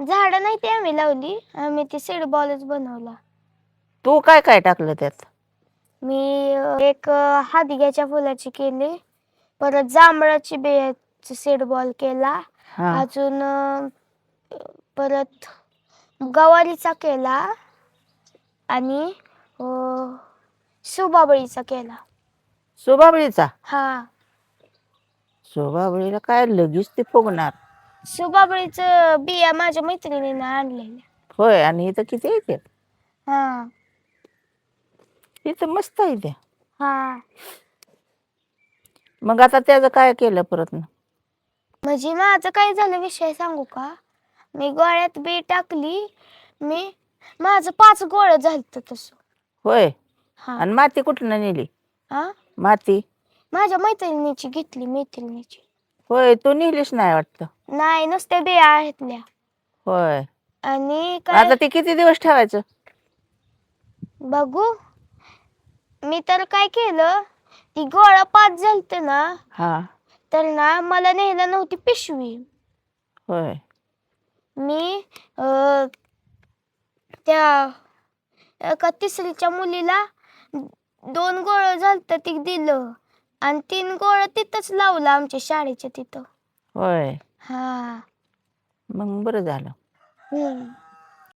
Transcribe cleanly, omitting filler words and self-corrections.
झाडं नाही ती आम्ही लावली, आम्ही ती सीड बॉलच बनवला. तू काय काय टाकलं त्यात? मी एक हादग्याच्या फुलाची केली, परत जांभळाची बियाची सीड बॉल केला, हा अजून परत गवारीचा केला आणि सुबाबळीचा केला. सुबाबळीचा? हा, सुबाबळीला काय लगेच ते फुगणार. सुबाबळीचं बिया माझ्या मैत्रिणीने आणलेल्या. होय, आणि इथं किती येते? हा इथं मस्त आहे ते. हा मग आता त्याचं काय केलं परत? म्हणजे माझं काय झालं विषय सांगू का? मी गोळ्यात बी टाकली, माझं 5 गोळं झालत तसं. होय, हा आणि माती कुठनं नेली? हा माती माझ्या मैत्रिणीची घेतली, मैत्रिणीची. होय, तू नेलीच नाही वाटतं. नाही, नुसत्या बिया आहेतल्या. होय, आणि काय आता ते किती दिवस ठेवायचं? बघू. मी तर काय केलं, ती गोळं 5 झालत ना, हा तर ना मला नेलं नव्हती पिशवी. होय, मी त्या एका तिसरीच्या मुलीला 2 गोळं झालत ती दिलं, आणि 3 गोळं तिथंच लावलं आमच्या शाळेच्या तिथं. होय, हा मग बरं झालं.